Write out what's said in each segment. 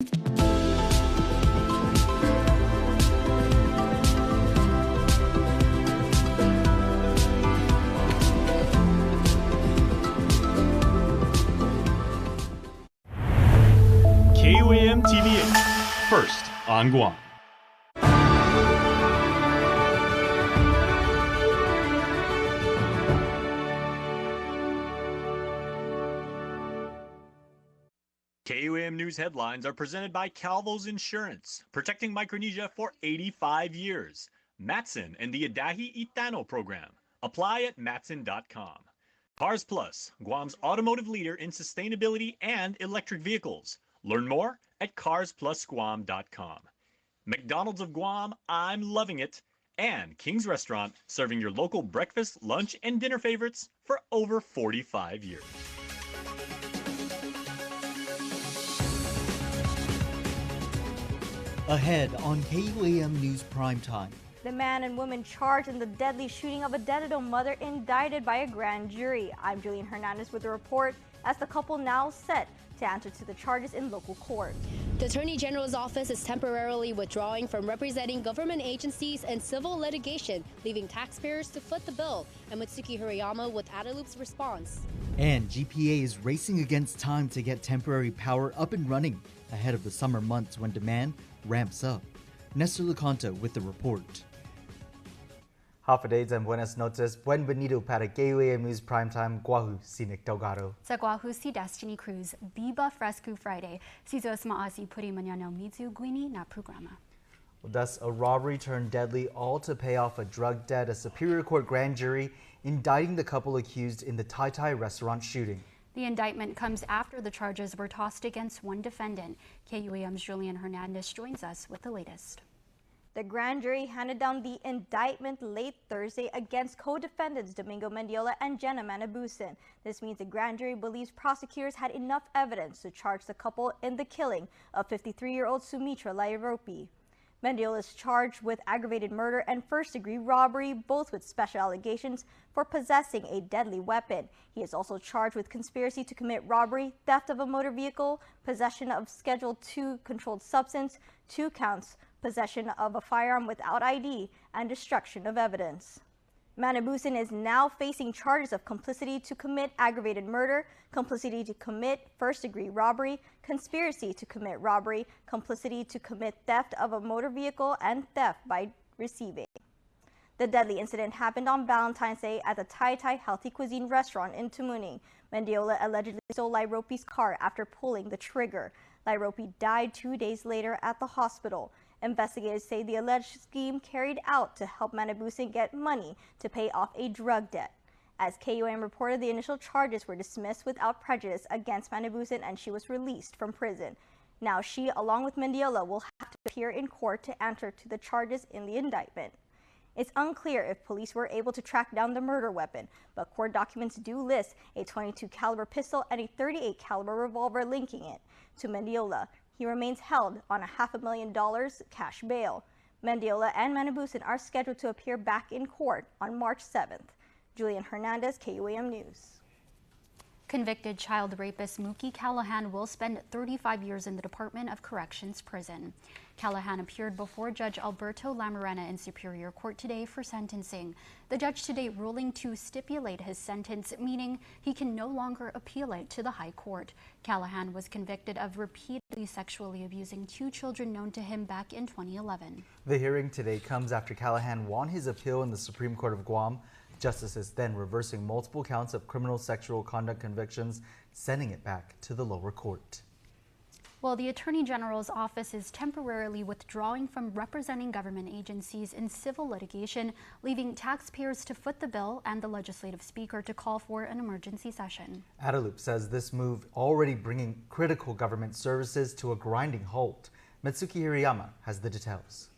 KUAM TV8, first on Guam. KUAM News headlines are presented by Calvo's Insurance, protecting Micronesia for 85 years. Matson and the Adahi Itano program. Apply at matson.com. Cars Plus, Guam's automotive leader in sustainability and electric vehicles. Learn more at carsplusguam.com. McDonald's of Guam, I'm loving it. And King's Restaurant, serving your local breakfast, lunch, and dinner favorites for over 45 years. Ahead on KUAM News Primetime. The man and woman charged in the deadly shooting of a Dedado mother indicted by a grand jury. I'm Julian Hernandez with the report as the couple now set to answer to the charges in local court. The Attorney General's office is temporarily withdrawing from representing government agencies and civil litigation, leaving taxpayers to foot the bill. And Mitsuki Hirayama with Adaloop's response. And GPA is racing against time to get temporary power up and running ahead of the summer months when demand ramps up. Nestor Leconta with the report. Hafadays and buenas noches. Bienvenido para KUAM News Primetime. Guahu si Nick Delgado. Sa Guahu si Destiny Cruz, Biba Fresco Friday. Sizo maasi puri mañana mizu guini na programa. Thus, a robbery turned deadly, all to pay off a drug debt. A Superior Court grand jury indicting the couple accused in the Thai Thai restaurant shooting. The indictment comes after the charges were tossed against one defendant. KUAM's Julian Hernandez joins us with the latest. The grand jury handed down the indictment late Thursday against co-defendants Domingo Mendiola and Jenna Manabusin. This means the grand jury believes prosecutors had enough evidence to charge the couple in the killing of 53-year-old Sumitra Lairopi. Mendiola is charged with aggravated murder and first-degree robbery, both with special allegations for possessing a deadly weapon. He is also charged with conspiracy to commit robbery, theft of a motor vehicle, possession of Schedule II controlled substance, 2 counts, possession of a firearm without ID, and destruction of evidence. Manabusin is now facing charges of complicity to commit aggravated murder, complicity to commit first-degree robbery, conspiracy to commit robbery, complicity to commit theft of a motor vehicle, and theft by receiving. The deadly incident happened on Valentine's Day at the Thai Thai Healthy Cuisine restaurant in Tumuning. Mendiola allegedly stole Lairopi's car after pulling the trigger. Lairopi died 2 days later at the hospital. Investigators say the alleged scheme carried out to help Manabusin get money to pay off a drug debt. As KUAM reported, the initial charges were dismissed without prejudice against Manabusin and she was released from prison. Now she, along with Mendiola, will have to appear in court to answer to the charges in the indictment. It's unclear if police were able to track down the murder weapon, but court documents do list a .22 caliber pistol and a .38 caliber revolver linking it to Mendiola. He remains held on a $500,000 cash bail. Mendiola and Manabusin are scheduled to appear back in court on March 7th. Julian Hernandez, KUAM News. Convicted child rapist Mookie Callahan will spend 35 years in the Department of Corrections prison. Callahan appeared before Judge Alberto Lamarena in Superior Court today for sentencing. The judge today ruling to stipulate his sentence, meaning he can no longer appeal it to the High Court. Callahan was convicted of repeatedly sexually abusing 2 children known to him back in 2011. The hearing today comes after Callahan won his appeal in the Supreme Court of Guam. Justices then reversing multiple counts of criminal sexual conduct convictions, sending it back to the lower court. Well, the Attorney General's office is temporarily withdrawing from representing government agencies in civil litigation, leaving taxpayers to foot the bill and the legislative speaker to call for an emergency session. Adaloop says this move already bringing critical government services to a grinding halt. Mitsuki Hirayama has the details.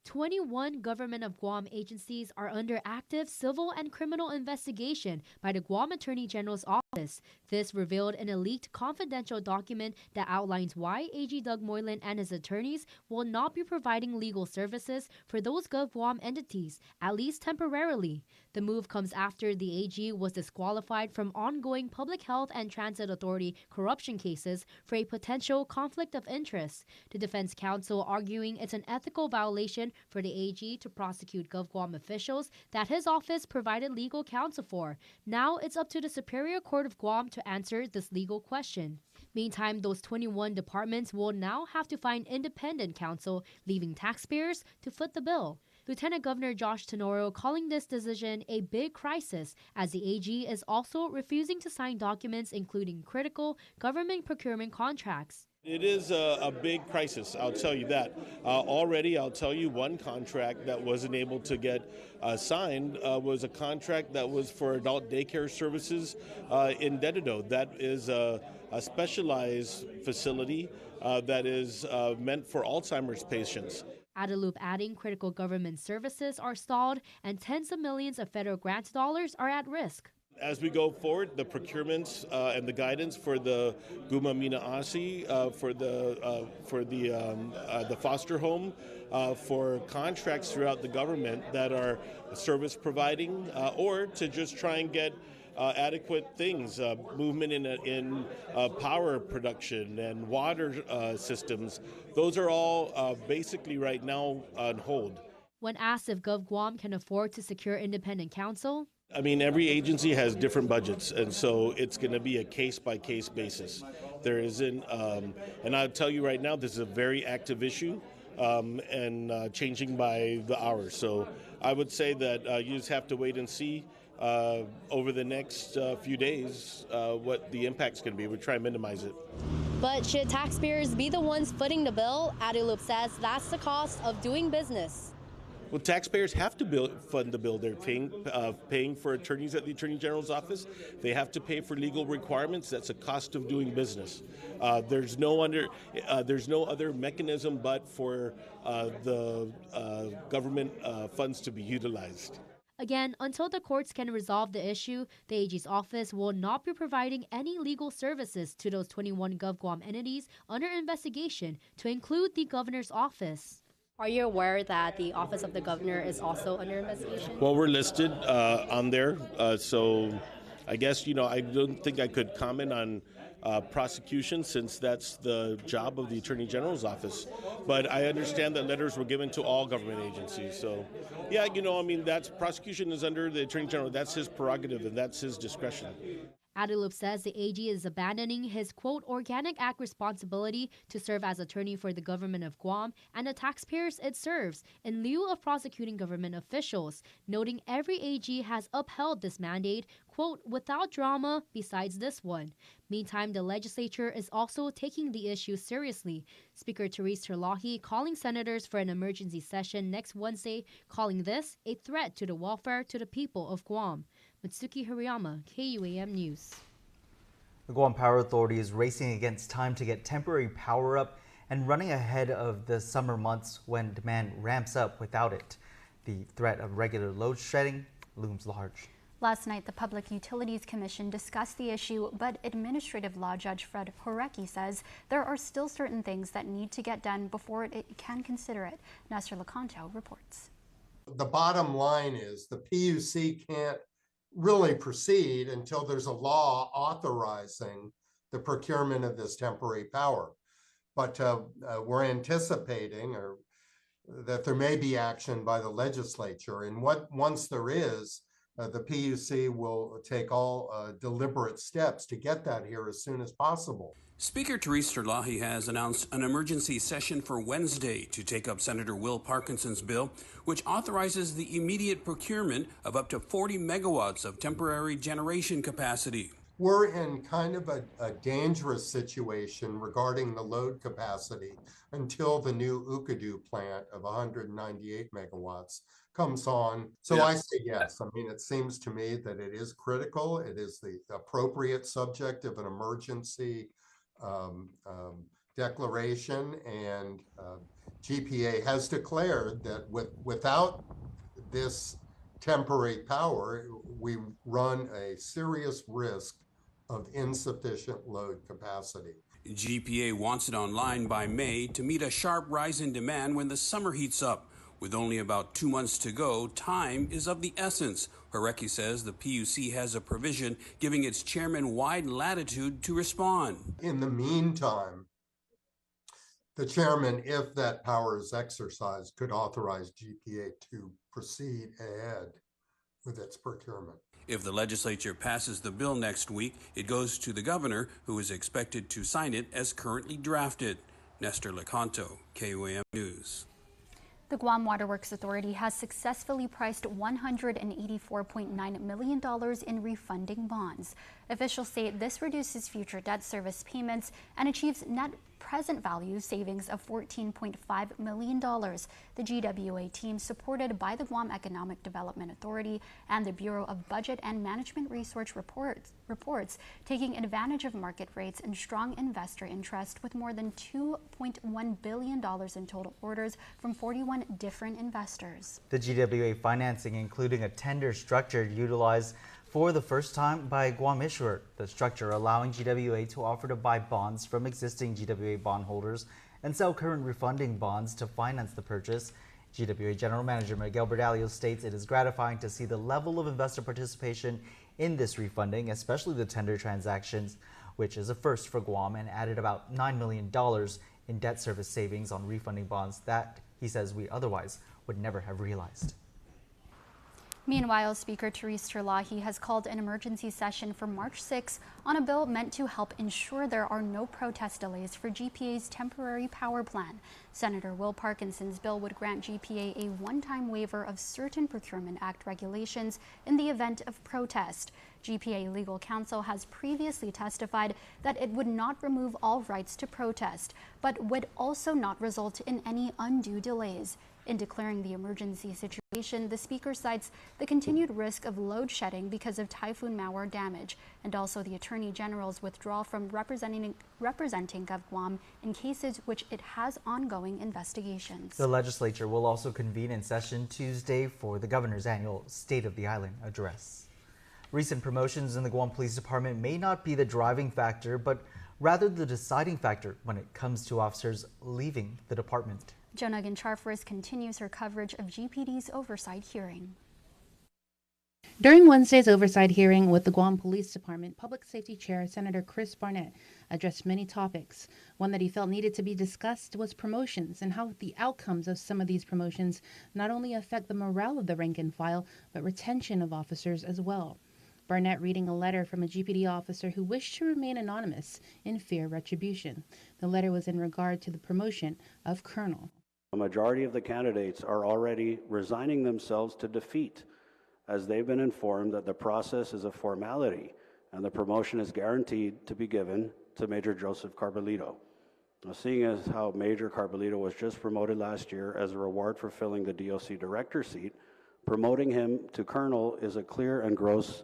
21 Government of Guam agencies are under active civil and criminal investigation by the Guam Attorney General's office This revealed in a leaked confidential document that outlines why AG Doug Moylan and his attorneys will not be providing legal services for those GovGuam entities, at least temporarily. The move comes after the AG was disqualified from ongoing Public Health and Transit Authority corruption cases for a potential conflict of interest. The defense counsel arguing it's an ethical violation for the AG to prosecute GovGuam officials that his office provided legal counsel for. Now it's up to the Superior Court of Guam to answer this legal question. Meantime, those 21 departments will now have to find independent counsel, leaving taxpayers to foot the bill. Lieutenant Governor Josh Tenoro calling this decision a big crisis, as the AG is also refusing to sign documents including critical government procurement contracts. It is a big crisis, I'll tell you that. Already, I'll tell you one contract that wasn't able to get signed was a contract that was for adult daycare services in Dededo. That is a specialized facility that is meant for Alzheimer's patients. Adelup adding critical government services are stalled and tens of millions of federal grant dollars are at risk. As we go forward, the procurements and the guidance for the Guma Mina Asi, for the foster home, for contracts throughout the government that are service providing, or to just try and get adequate things, movement in power production and water systems. Those are all basically right now on hold. When asked if GovGuam can afford to secure independent counsel, I mean, every agency has different budgets, and so it's going to be a case-by-case basis. There isn't, and I'll tell you right now, this is a very active issue and changing by the hour. So I would say that you just have to wait and see over the next few days what the impact's going to be. We try and minimize it. But should taxpayers be the ones footing the bill? Adelup says that's the cost of doing business. Well, taxpayers have to fund the bill. They're paying for attorneys at the Attorney General's office. They have to pay for legal requirements. That's a cost of doing business. There's no other mechanism but for the government funds to be utilized. Again, until the courts can resolve the issue, the AG's office will not be providing any legal services to those 21 GovGuam entities under investigation, to include the governor's office. Are you aware that the Office of the Governor is also under investigation? Well, we're listed on there, so I guess, I don't think I could comment on prosecution since that's the job of the Attorney General's office. But I understand that letters were given to all government agencies. So, yeah, that's prosecution is under the Attorney General. That's his prerogative and that's his discretion. Adelup says the AG is abandoning his, quote, Organic Act responsibility to serve as attorney for the government of Guam and the taxpayers it serves in lieu of prosecuting government officials, noting every AG has upheld this mandate, quote, without drama besides this one. Meantime, the legislature is also taking the issue seriously. Speaker Therese Terlahi calling senators for an emergency session next Wednesday, calling this a threat to the welfare to the people of Guam. Mitsuki Hirayama, KUAM News. The Guam Power Authority is racing against time to get temporary power up and running ahead of the summer months when demand ramps up without it. The threat of regular load shedding looms large. Last night, the Public Utilities Commission discussed the issue, but Administrative Law Judge Fred Horecki says there are still certain things that need to get done before it can consider it. Nestor Lecanto reports. The bottom line is the PUC can't really proceed until there's a law authorizing the procurement of this temporary power. But we're anticipating that there may be action by the legislature. And once there is, the PUC will take all deliberate steps to get that here as soon as possible. Speaker Therese Terlahi has announced an emergency session for Wednesday to take up Senator Will Parkinson's bill, which authorizes the immediate procurement of up to 40 megawatts of temporary generation capacity. We're in kind of a dangerous situation regarding the load capacity until the new Ukadu plant of 198 megawatts comes on. So yes. I say yes. I mean, it seems to me that it is critical. It is the appropriate subject of an emergency declaration, and GPA has declared that without this temporary power, we run a serious risk of insufficient load capacity. GPA wants it online by May to meet a sharp rise in demand when the summer heats up. With only about 2 months to go, time is of the essence. Horecki says the PUC has a provision giving its chairman wide latitude to respond. In the meantime, the chairman, if that power is exercised, could authorize GPA to proceed ahead with its procurement. If the legislature passes the bill next week, it goes to the governor, who is expected to sign it as currently drafted. Nestor Lecanto, KUAM News. The Guam Waterworks Authority has successfully priced $184.9 million in refunding bonds. Officials say this reduces future debt service payments and achieves net present value savings of $14.5 million. The GWA team, supported by the Guam Economic Development Authority and the Bureau of Budget and Management Research reports taking advantage of market rates and strong investor interest, with more than $2.1 billion in total orders from 41 different investors. The GWA financing, including a tender structure utilized for the first time by a Guam issuer, the structure allowing GWA to offer to buy bonds from existing GWA bondholders and sell current refunding bonds to finance the purchase. GWA General Manager Miguel Berdalio states it is gratifying to see the level of investor participation in this refunding, especially the tender transactions, which is a first for Guam and added about $9 million in debt service savings on refunding bonds that he says we otherwise would never have realized. Meanwhile, Speaker Therese Terlahi has called an emergency session for March 6 on a bill meant to help ensure there are no protest delays for GPA's temporary power plan. Senator Will Parkinson's bill would grant GPA a one-time waiver of certain Procurement Act regulations in the event of protest. GPA legal counsel has previously testified that it would not remove all rights to protest, but would also not result in any undue delays. In declaring the emergency situation, the Speaker cites the continued risk of load shedding because of Typhoon Mawar damage, and also the Attorney General's withdrawal from representing GovGuam in cases which it has ongoing investigations. The legislature will also convene in session Tuesday for the governor's annual State of the Island address. Recent promotions in the Guam Police Department may not be the driving factor, but rather the deciding factor when it comes to officers leaving the department. Jonagan Charfris continues her coverage of GPD's oversight hearing. During Wednesday's oversight hearing with the Guam Police Department, Public Safety Chair Senator Chris Barnett addressed many topics. One that he felt needed to be discussed was promotions and how the outcomes of some of these promotions not only affect the morale of the rank and file, but retention of officers as well. Barnett reading a letter from a GPD officer who wished to remain anonymous in fear of retribution. The letter was in regard to the promotion of Colonel. A majority of the candidates are already resigning themselves to defeat, as they've been informed that the process is a formality and the promotion is guaranteed to be given to Major Joseph Carbolito. Now, seeing as how Major Carbolito was just promoted last year as a reward for filling the DOC director seat, promoting him to Colonel is a clear and gross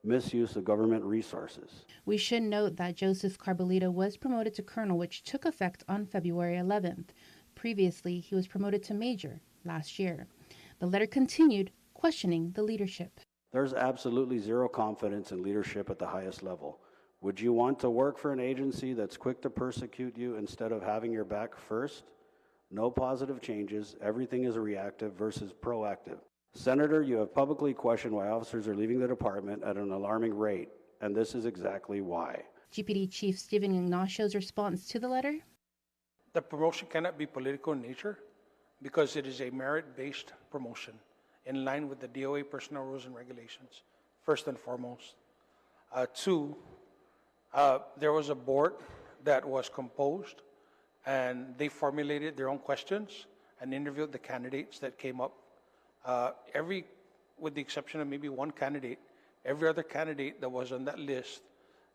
misuse of government resources. We should note that Joseph Carbolito was promoted to Colonel, which took effect on February 11th. Previously, he was promoted to Major last year. The letter continued, questioning the leadership. There's absolutely zero confidence in leadership at the highest level. Would you want to work for an agency that's quick to persecute you instead of having your back first? No positive changes. Everything is reactive versus proactive. Senator, you have publicly questioned why officers are leaving the department at an alarming rate, and this is exactly why. GPD Chief Stephen Ignacio's response to the letter? The promotion cannot be political in nature because it is a merit-based promotion in line with the DOA personnel rules and regulations, first and foremost. Two, there was a board that was composed and they formulated their own questions and interviewed the candidates that came up. With the exception of maybe one candidate, every other candidate that was on that list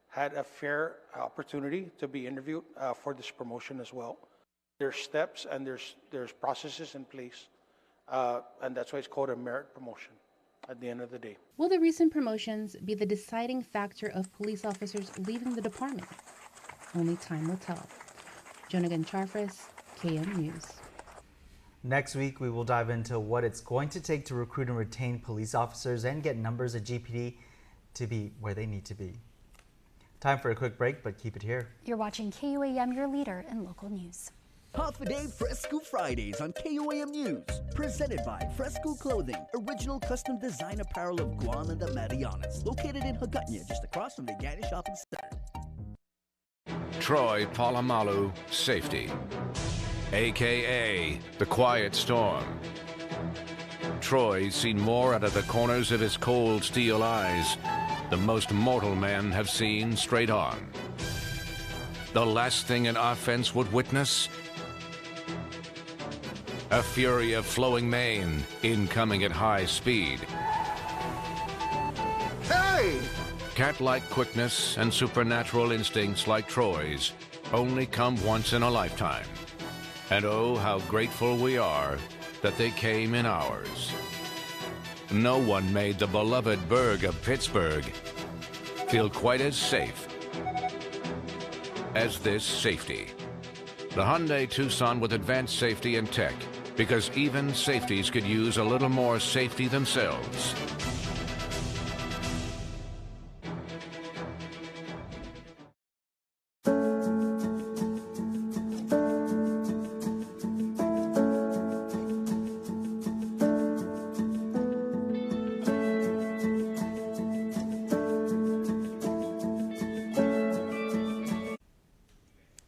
had a fair opportunity to be interviewed for this promotion as well. There's steps and there's processes in place, and that's why it's called a merit promotion at the end of the day. Will the recent promotions be the deciding factor of police officers leaving the department? Only time will tell. Jonagan Charfris, KM News. Next week, we will dive into what it's going to take to recruit and retain police officers and get numbers at GPD to be where they need to be. Time for a quick break, but keep it here. You're watching KUAM, your leader in local news. Half a Day Fresco Fridays on KUAM News. Presented by Fresco Clothing, original custom design apparel of Guam and the Marianas. Located in Hagåtña, just across from the Gani Shopping Center. Troy Polamalu Safety, a.k.a. the Quiet Storm. Troy's seen more out of the corners of his cold steel eyes than most mortal men have seen straight on. The last thing an offense would witness, a fury of flowing mane incoming at high speed. Hey! Cat-like quickness and supernatural instincts like Troy's only come once in a lifetime. And oh, how grateful we are that they came in ours. No one made the beloved burg of Pittsburgh feel quite as safe as this safety. The Hyundai Tucson with advanced safety and tech, because even safeties could use a little more safety themselves.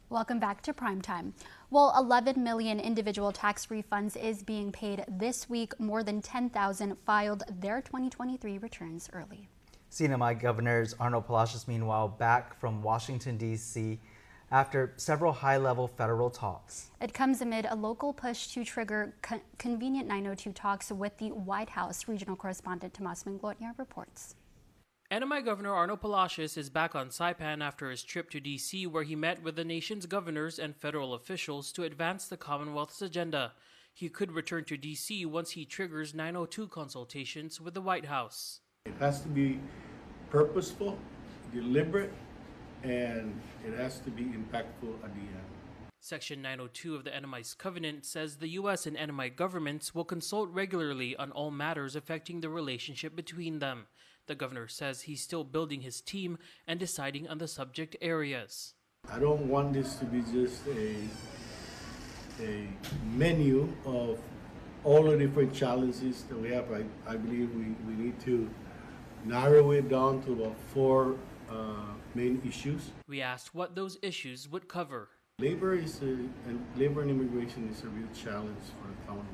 Welcome back to Primetime. While 11 million individual tax refunds is being paid this week, more than 10,000 filed their 2023 returns early. CNMI Governors Arnold Palacios, meanwhile, back from Washington, D.C. after several high-level federal talks. It comes amid a local push to trigger convenient 902 talks with the White House. Regional correspondent Tomas Manglotnia reports. NMI Governor Arnold Palacios is back on Saipan after his trip to D.C., where he met with the nation's governors and federal officials to advance the Commonwealth's agenda. He could return to D.C. once he triggers 902 consultations with the White House. It has to be purposeful, deliberate, and it has to be impactful at the end. Section 902 of the NMI's covenant says the U.S. and NMI governments will consult regularly on all matters affecting the relationship between them. The governor says he's still building his team and deciding on the subject areas. I don't want this to be just a menu of all the different challenges that we have. I believe we need to narrow it down to about 4 main issues. We asked what those issues would cover. Labor and immigration is a real challenge for the Commonwealth.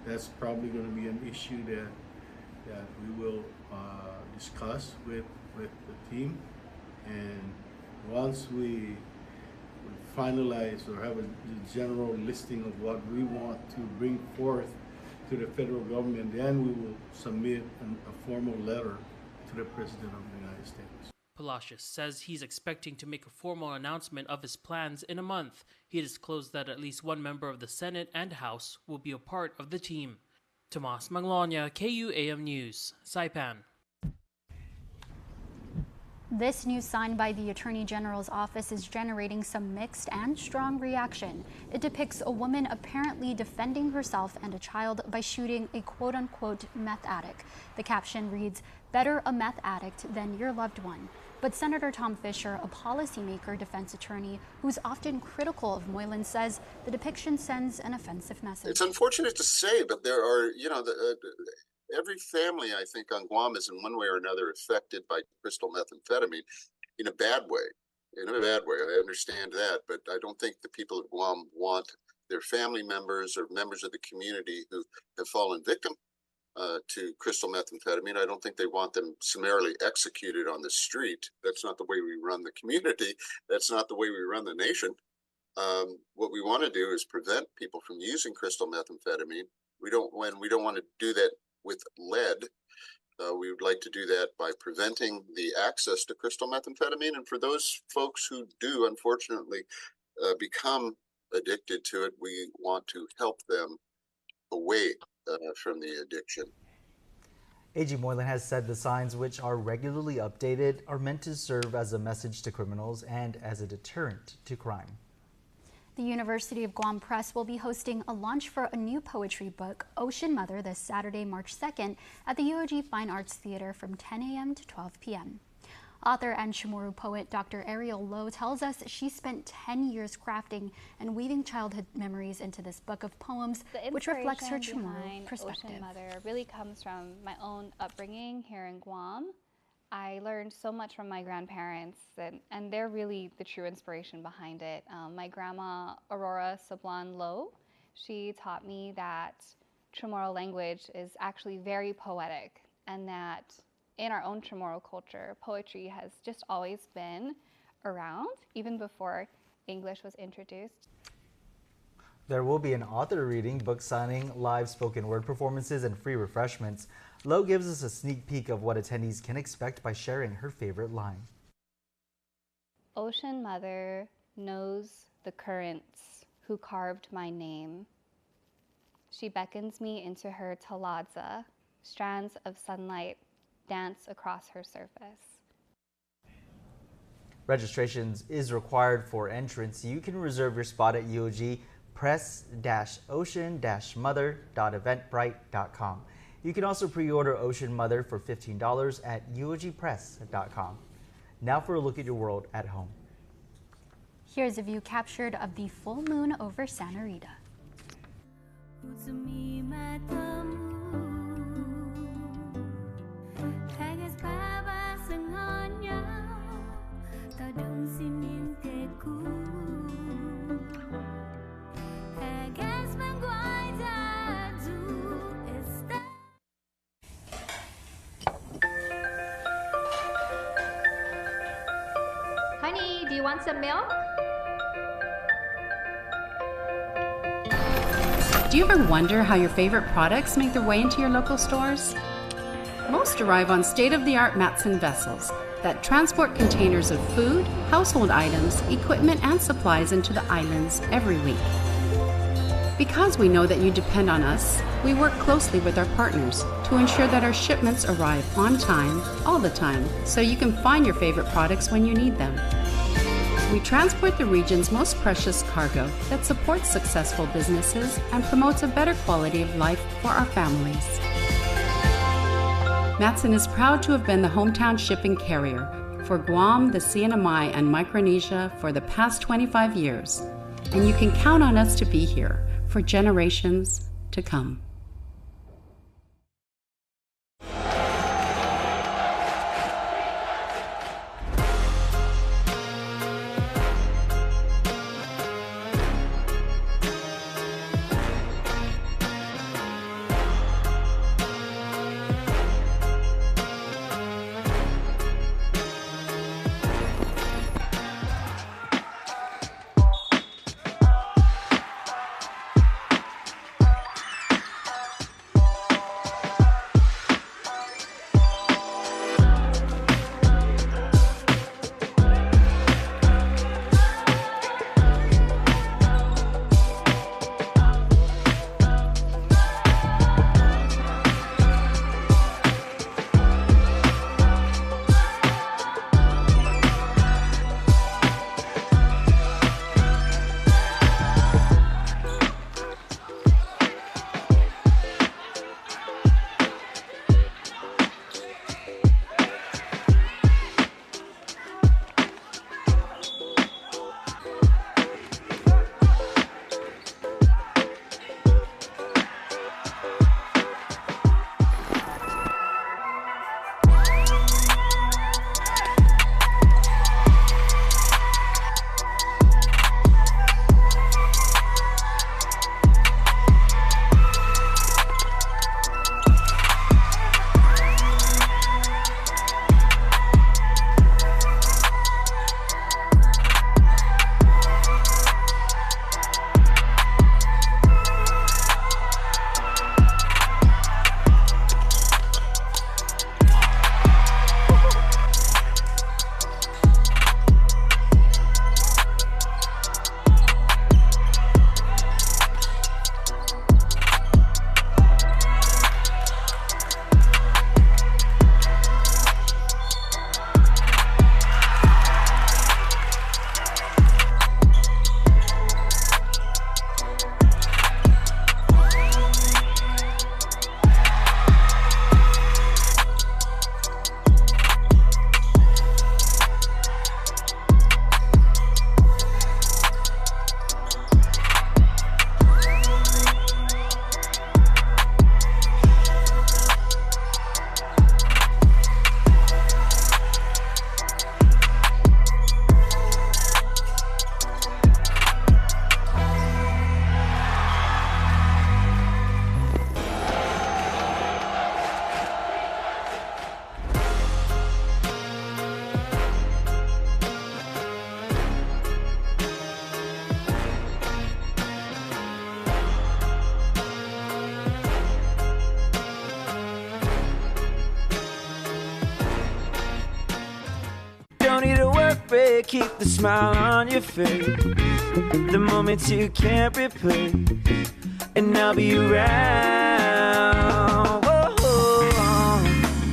That's probably going to be an issue that we will discuss with the team, and once we finalize or have a general listing of what we want to bring forth to the federal government, then we will submit a formal letter to the President of the United States. Palacios says he's expecting to make a formal announcement of his plans in a month. He disclosed that at least one member of the Senate and House will be a part of the team. Tomas Manglotnia, KUAM News, Saipan. This news signed by the Attorney General's office is generating some mixed and strong reaction. It depicts a woman apparently defending herself and a child by shooting a quote-unquote meth addict. The caption reads, "Better a meth addict than your loved one." But Senator Tom Fisher, a policymaker defense attorney who's often critical of Moylan, says the depiction sends an offensive message. It's unfortunate to say, but there are, every family, I think, on Guam is in one way or another affected by crystal methamphetamine in a bad way. In a bad way, I understand that, but I don't think the people of Guam want their family members or members of the community who have fallen victim to crystal methamphetamine. I don't think they want them summarily executed on the street. That's not the way we run the community. That's not the way we run the nation. What we want to do is prevent people from using crystal methamphetamine. We don't want to do that with lead. We would like to do that by preventing the access to crystal methamphetamine. And for those folks who do, unfortunately, become addicted to it, we want to help them away from the addiction. AG Moylan has said the signs, which are regularly updated, are meant to serve as a message to criminals and as a deterrent to crime. The University of Guam Press will be hosting a launch for a new poetry book, Ocean Mother, this Saturday, March 2nd at the UOG Fine Arts Theater from 10 a.m. to 12 p.m. Author and Chamorro poet Dr. Ariel Lowe tells us she spent 10 years crafting and weaving childhood memories into this book of poems, which reflects her Chamorro perspective. Ocean Mother really comes from my own upbringing here in Guam. I learned so much from my grandparents, and they're really the true inspiration behind it. My grandma, Aurora Sablan Lowe, she taught me that Chamorro language is actually very poetic, and that in our own Chamorro culture, poetry has just always been around, even before English was introduced. There will be an author reading, book signing, live spoken word performances, and free refreshments. Lo gives us a sneak peek of what attendees can expect by sharing her favorite line. Ocean Mother knows the currents who carved my name. She beckons me into her taladza. Strands of sunlight dance across her surface. Registrations is required for entrance. You can reserve your spot at UOG press-ocean-mother.eventbrite.com. You can also pre-order Ocean Mother for $15 at uogpress.com. Now for a look at your world at home. Here's a view captured of the full moon over Santa Rita. Honey, do you want some milk? Do you ever wonder how your favorite products make their way into your local stores? Most arrive on state-of-the-art Matson vessels that transport containers of food, household items, equipment, and supplies into the islands every week. Because we know that you depend on us, we work closely with our partners to ensure that our shipments arrive on time, all the time, so you can find your favorite products when you need them. We transport the region's most precious cargo that supports successful businesses and promotes a better quality of life for our families. Matson is proud to have been the hometown shipping carrier for Guam, the CNMI, and Micronesia for the past 25 years, and you can count on us to be here for generations to come. Yeah, keep the smile on your face. The moments you can't replace. And I'll be around. Whoa,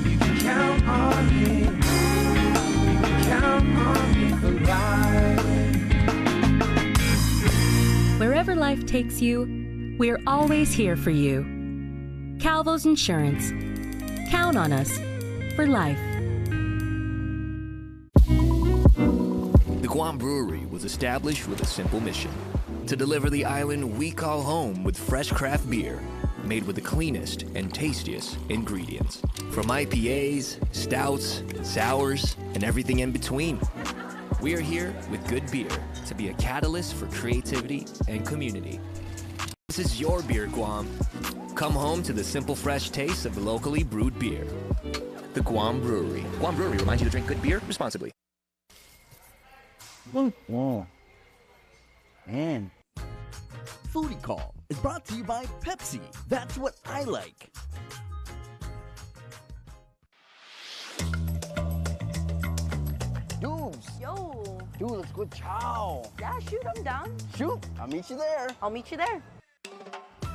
you can count on me. You can count on me for life. Wherever life takes you, we're always here for you. Calvo's Insurance. Count on us for life. The KUAM Brewery was established with a simple mission: to deliver the island we call home with fresh craft beer, made with the cleanest and tastiest ingredients. From IPAs, stouts, sours, and everything in between. We are here with good beer to be a catalyst for creativity and community. This is your beer, Guam. Come home to the simple, fresh taste of locally brewed beer. The KUAM Brewery. KUAM Brewery reminds you to drink good beer responsibly. Whoa. Man. Foodie Call is brought to you by Pepsi. That's what I like. Dudes. Yo. Dude, let's go chow. Yeah, shoot, I'm down. Shoot. I'll meet you there. I'll meet you there.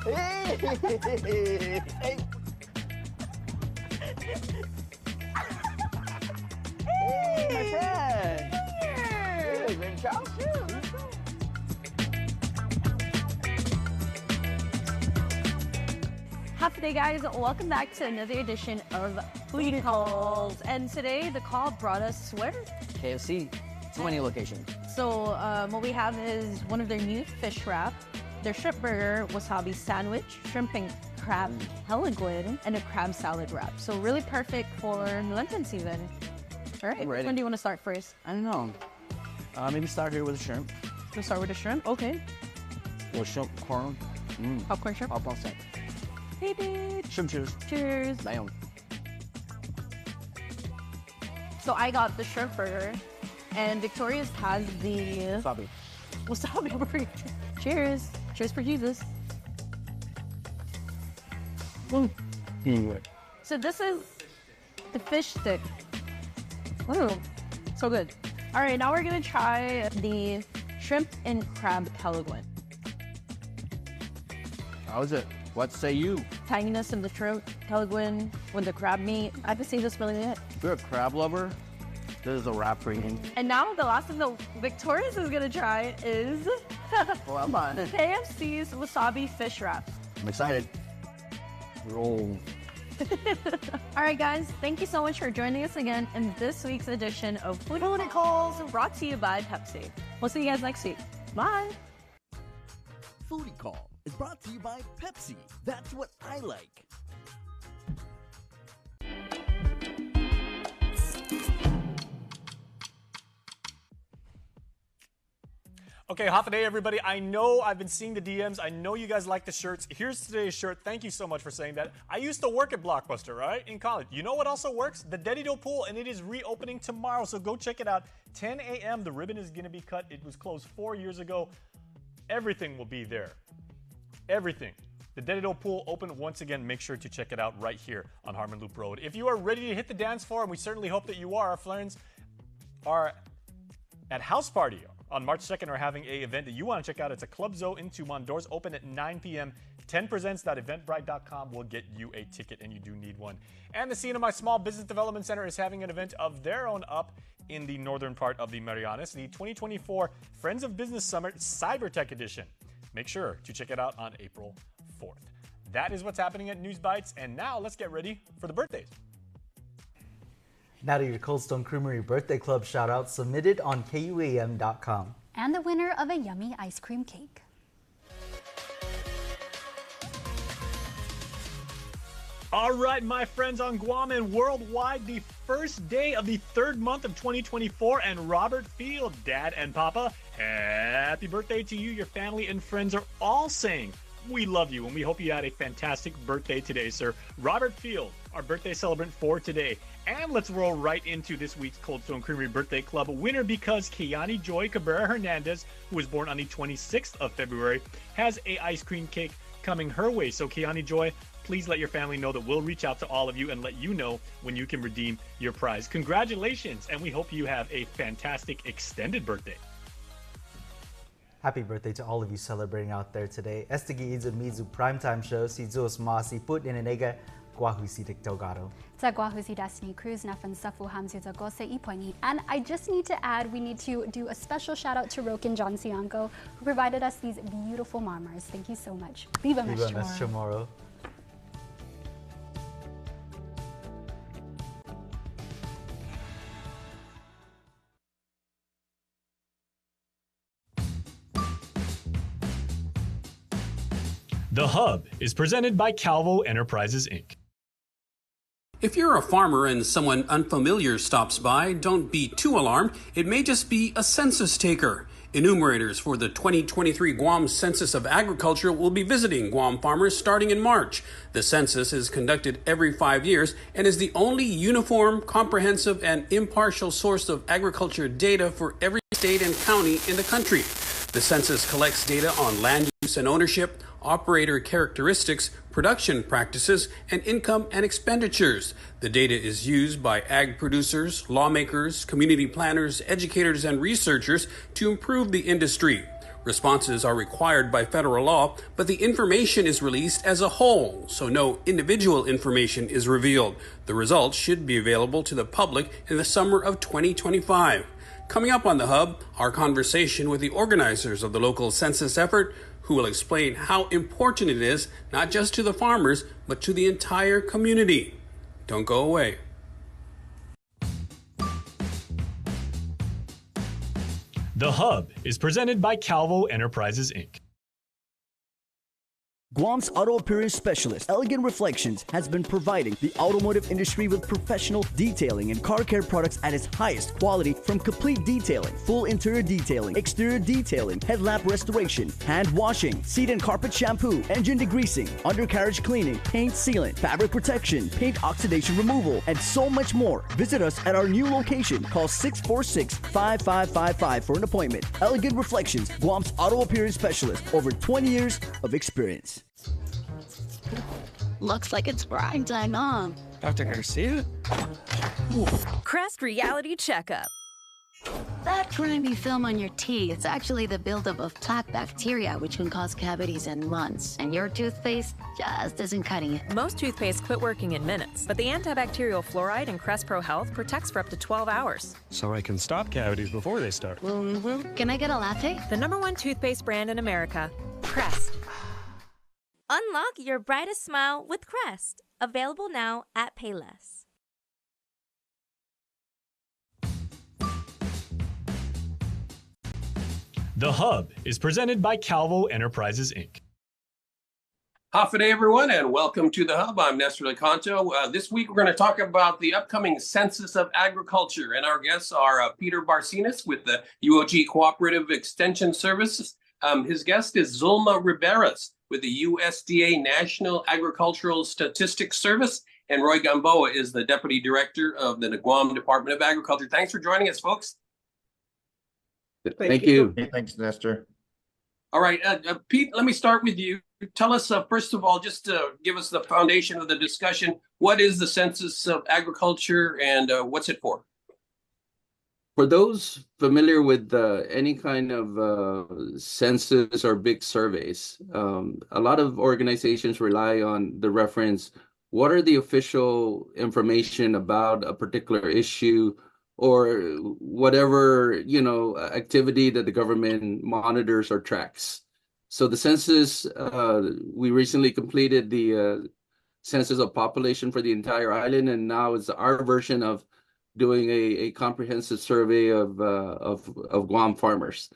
Hey. Hey. Hey, my friend. Here. Hey, ready to chow? Shoot, let's go. Happy day, guys. Welcome back to another edition of Foodie Calls. And today, the call brought us where? KFC. So many locations. So what we have is one of their new fish wrap, their shrimp burger, wasabi sandwich, shrimp and crab heliquid, and a crab salad wrap. So really perfect for Lenten season. All right, Ready. when do you want to start first? I don't know. Maybe start here with the shrimp. We'll start with the shrimp, okay. Or shrimp corn. Popcorn shrimp? Popcorn shrimp. Hey, bitch. Shrimp cheers. Cheers. Bam. So I got the shrimp burger, and Victoria's has the wasabi burger. Cheers. Cheers for Jesus. So this is the fish stick. Oh, so good. All right, now we're gonna try the shrimp and crab heliquid. How's it? What say you? Tanginess in the shrimp heliquid with the crab meat. I can see this really it. If you're a crab lover, this is a wrap for you. And now the last thing that Victoria's is gonna try is Well, I'm on. KFC's wasabi fish wrap. I'm excited. Roll. All right, guys, thank you so much for joining us again in this week's edition of Foodie Calls, brought to you by Pepsi. We'll see you guys next week. Bye. Foodie Call is brought to you by Pepsi. That's what I like. Okay, half a day, everybody. I know I've been seeing the DMs. I know you guys like the shirts. Here's today's shirt. Thank you so much for saying that. I used to work at Blockbuster, right, in college. You know what also works? The Dedido Pool, and it is reopening tomorrow, so go check it out. 10 a.m. The ribbon is going to be cut. It was closed 4 years ago. Everything will be there. Everything. The Dedido Pool open once again. Make sure to check it out right here on Harmon Loop Road. If you are ready to hit the dance floor, and we certainly hope that you are, our friends are at House Party on March 2nd are having an event that you want to check out. It's a Club Zoo in Tumon. Doors open at 9 p.m. 10presents.eventbrite.com will get you a ticket, and you do need one. And the CNMI Small Business Development Center is having an event of their own up in the northern part of the Marianas, the 2024 Friends of Business Summit Cybertech Edition. Make sure to check it out on April 4th. That is what's happening at News Bites, and now let's get ready for the birthdays. Now to your Cold Stone Creamery Birthday Club shout-out submitted on KUAM.com. And the winner of a yummy ice cream cake. All right, my friends on Guam and worldwide, the first day of the third month of 2024, and Robert Field, Dad and Papa, happy birthday to you. Your family and friends are all saying we love you and we hope you had a fantastic birthday today, sir. Robert Field, our birthday celebrant for today. And let's roll right into this week's Cold Stone Creamery Birthday Club winner, because Kiani Joy Cabrera Hernandez, who was born on the 26th of February, has a ice cream cake coming her way. So Kiani Joy, please let your family know that we'll reach out to all of you and let you know when you can redeem your prize. Congratulations, and we hope you have a fantastic extended birthday. Happy birthday to all of you celebrating out there today. Estigi Izu Mizu Primetime Show, si Zeus Masi Put in Enega, Guahusi Delgado. Guahusi Destiny Cruz Nafan Safu Hamzu Zagose Iponi. And I just need to add, we need to do a special shout out to Rokin John Sianco, who provided us these beautiful marmars. Thank you so much. Viva Mesh tomorrow. The Hub is presented by Calvo Enterprises, Inc. If you're a farmer and someone unfamiliar stops by, don't be too alarmed. It may just be a census taker. Enumerators for the 2023 Guam Census of Agriculture will be visiting Guam farmers starting in March. The census is conducted every 5 years and is the only uniform, comprehensive, and impartial source of agriculture data for every state and county in the country. The census collects data on land use and ownership, operator characteristics, production practices, and income and expenditures. The data is used by ag producers, lawmakers, community planners, educators, and researchers to improve the industry. Responses are required by federal law, but the information is released as a whole, so no individual information is revealed. The results should be available to the public in the summer of 2025. Coming up on The Hub, our conversation with the organizers of the local census effort, who will explain how important it is, not just to the farmers, but to the entire community. Don't go away. The Hub is presented by Calvo Enterprises, Inc. Guam's auto appearance specialist, Elegant Reflections, has been providing the automotive industry with professional detailing and car care products at its highest quality, from complete detailing, full interior detailing, exterior detailing, headlamp restoration, hand washing, seat and carpet shampoo, engine degreasing, undercarriage cleaning, paint sealant, fabric protection, paint oxidation removal, and so much more. Visit us at our new location. Call 646-5555 for an appointment. Elegant Reflections, Guam's auto appearance specialist, over 20 years of experience. Looks like it's prime time, Mom. Dr. Garcia? Crest Reality Checkup. That grimy film on your teeth is actually the buildup of plaque bacteria, which can cause cavities in months. And your toothpaste just isn't cutting it. Most toothpaste quit working in minutes, but the antibacterial fluoride in Crest Pro Health protects for up to 12 hours. So I can stop cavities before they start. Can I get a latte? The #1 toothpaste brand in America, Crest. Unlock your brightest smile with Crest. Available now at Payless. The Hub is presented by Calvo Enterprises, Inc. Hafa everyone, and welcome to The Hub. I'm Nestor Lecanto. This week, we're going to talk about the upcoming Census of Agriculture, and our guests are Peter Barcinas with the UOG Cooperative Extension Services. His guest is Zulma Riberas with the USDA National Agricultural Statistics Service, and Roy Gamboa is the Deputy Director of the Guam Department of Agriculture. Thanks for joining us, folks. Thank you. Hey, thanks, Nestor. All right, Pete, let me start with you. Tell us, first of all, just to give us the foundation of the discussion, what is the Census of Agriculture and what's it for? For those familiar with any kind of census or big surveys, a lot of organizations rely on the reference, what are the official information about a particular issue or whatever, activity that the government monitors or tracks. So the census, we recently completed the census of population for the entire island, and now it's our version of doing a comprehensive survey of Guam farmers.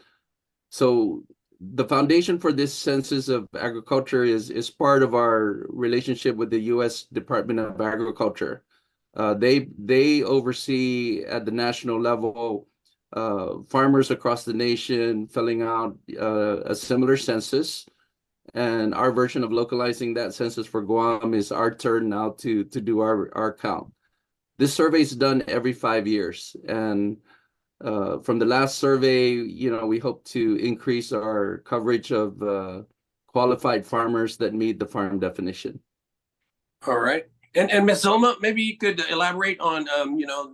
So the foundation for this Census of Agriculture is part of our relationship with the U.S. Department of Agriculture. They oversee at the national level farmers across the nation filling out a similar census, And our version of localizing that census for Guam is our turn now to do our count. This survey is done every 5 years. And from the last survey, we hope to increase our coverage of qualified farmers that meet the farm definition. All right. And Ms. Zilma, maybe you could elaborate on,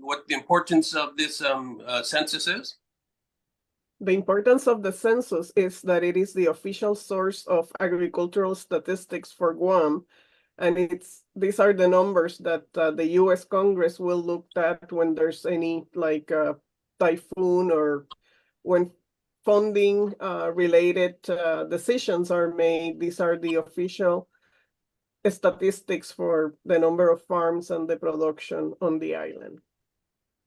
what the importance of this census is? The importance of the census is that it is the official source of agricultural statistics for Guam. And these are the numbers that the U.S. Congress will look at when there's any typhoon or when funding related decisions are made. These are the official statistics for the number of farms and the production on the island.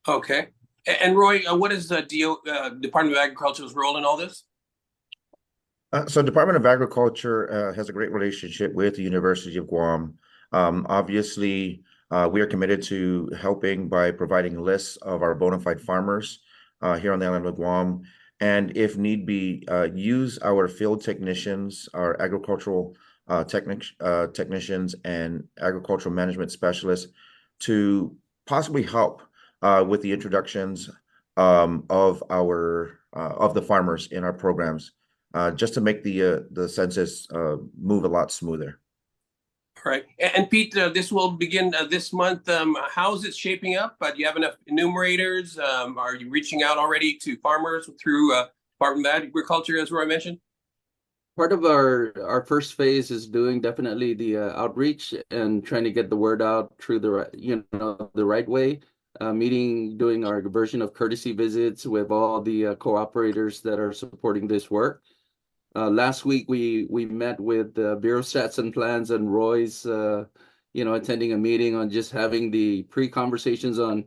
Okay. And Roy, what is the Department of Agriculture's role in all this? So Department of Agriculture has a great relationship with the University of Guam. Obviously, we are committed to helping by providing lists of our bona fide farmers here on the island of Guam. And if need be, use our field technicians, our agricultural technicians and agricultural management specialists to possibly help with the introductions of the farmers in our programs, just to make the census move a lot smoother. All right. And Pete, this will begin this month. How is it shaping up? Do you have enough enumerators? Are you reaching out already to farmers through Department of Agriculture, as Roy mentioned? Part of our first phase is doing definitely the outreach and trying to get the word out through the right way. Doing our version of courtesy visits with all the cooperators that are supporting this work. Last week we met with Bureau of Stats and Plans and Roy's, attending a meeting on just having the pre-conversations on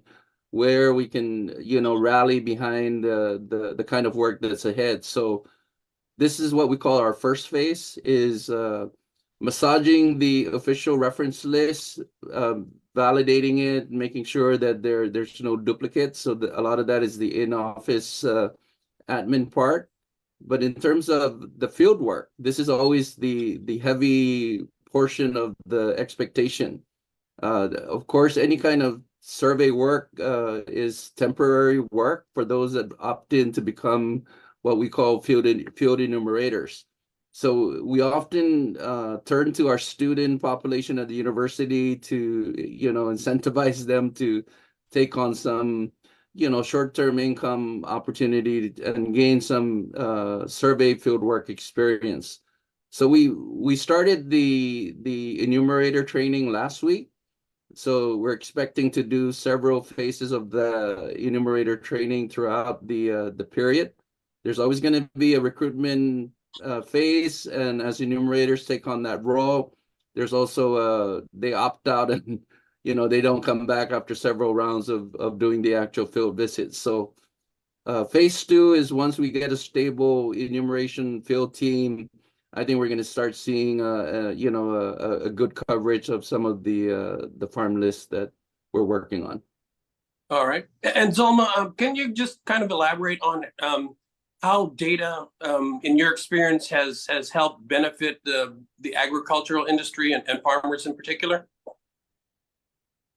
where we can, rally behind the kind of work that's ahead. So this is what we call our first phase, is massaging the official reference list, validating it, making sure that there's no duplicates. So a lot of that is the in-office admin part. But in terms of the field work, this is always the heavy portion of the expectation. Of course, any kind of survey work is temporary work for those that opt in to become what we call field enumerators. So we often turn to our student population at the university to, incentivize them to take on some, short-term income opportunity and gain some survey fieldwork experience. So we started the enumerator training last week. So we're expecting to do several phases of the enumerator training throughout the period. There's always going to be a recruitment phase, and as enumerators take on that role, there's also they opt out and they don't come back after several rounds of doing the actual field visits. So phase 2 is once we get a stable enumeration field team, I think we're going to start seeing a good coverage of some of the farm lists that we're working on. All right. And Zolma, can you just kind of elaborate on how data, in your experience, has helped benefit the agricultural industry and farmers in particular?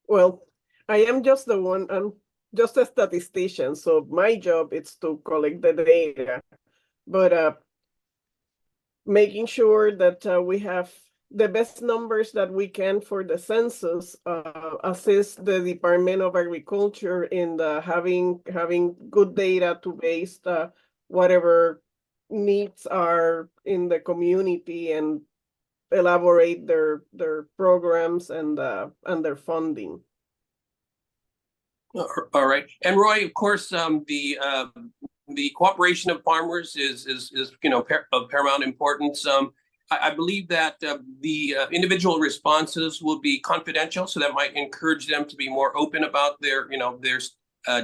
Well, I am just I'm just a statistician, so my job is to collect the data, but making sure that we have the best numbers that we can for the census, assist the Department of Agriculture in having good data to base whatever needs are in the community and elaborate their programs and their funding. All right. And Roy, of course, the cooperation of farmers is of paramount importance. I believe that the individual responses will be confidential, so that might encourage them to be more open about their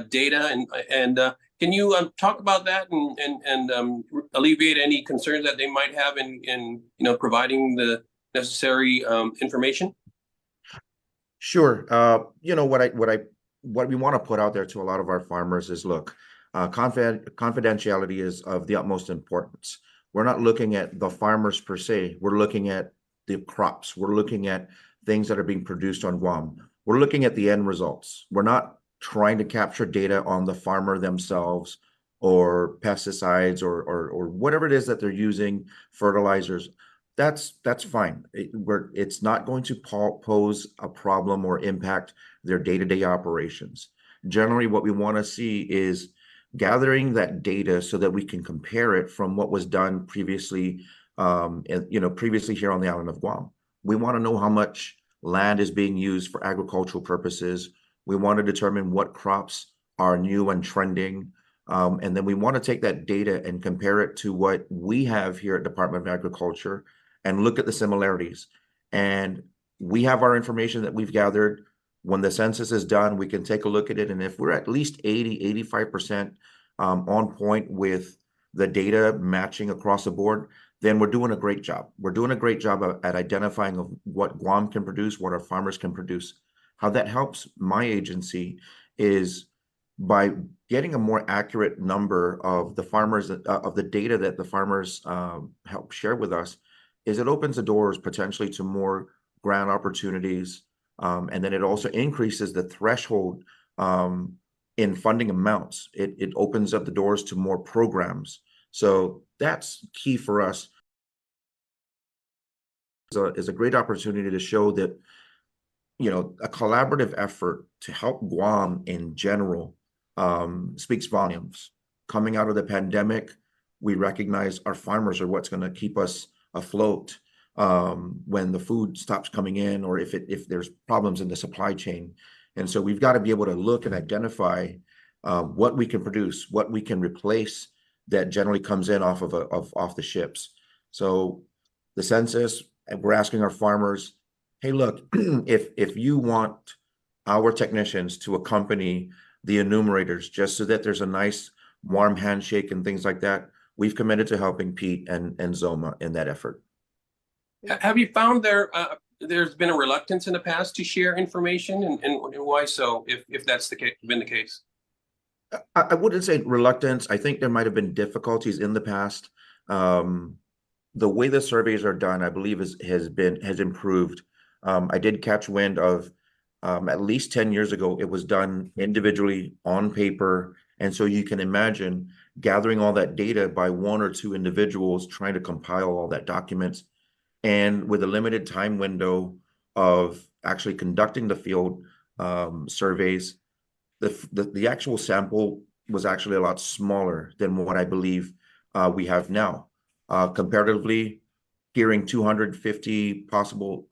data. And can you talk about that and alleviate any concerns that they might have in providing the necessary information? Sure. What we want to put out there to a lot of our farmers is, look, confidentiality is of the utmost importance. we're not looking at the farmers per se. We're looking at the crops. We're looking at things that are being produced on Guam. We're looking at the end results. We're not trying to capture data on the farmer themselves or pesticides or whatever it is that they're using, fertilizers. That's fine. It's not going to pose a problem or impact their day-to-day operations. Generally, what we want to see is gathering that data so that we can compare it from what was done previously, previously here on the island of Guam. We want to know how much land is being used for agricultural purposes. We want to determine what crops are new and trending. And then we want to take that data and compare it to what we have here at Department of Agriculture and look at the similarities. And we have our information that we've gathered. When the census is done, we can take a look at it. And if we're at least 85% on point with the data matching across the board, then we're doing a great job. We're doing a great job at identifying of what Guam can produce, what our farmers can produce. How that helps my agency is by getting a more accurate number of the farmers, of the data that the farmers help share with us, is it opens the doors potentially to more grant opportunities. And then it also increases the threshold in funding amounts. It opens up the doors to more programs. So that's key for us. Is a great opportunity to show that, a collaborative effort to help Guam in general speaks volumes. Coming out of the pandemic, we recognize our farmers are what's going to keep us afloat when the food stops coming in, or if there's problems in the supply chain. And so we've got to be able to look and identify what we can produce, what we can replace that generally comes in off the ships. So the census, and we're asking our farmers, hey, look, if you want our technicians to accompany the enumerators just so that there's a nice warm handshake and things like that, we've committed to helping Pete and Zoma in that effort. Have you found there's been a reluctance in the past to share information, and why so, if that's been the case? I wouldn't say reluctance. I think there might have been difficulties in the past. The way the surveys are done, I believe, has improved. I did catch wind of at least 10 years ago, it was done individually on paper. And so you can imagine gathering all that data by one or two individuals, trying to compile all that documents. And with a limited time window of actually conducting the field surveys, the actual sample was actually a lot smaller than what I believe we have now. Comparatively, hearing 250 possible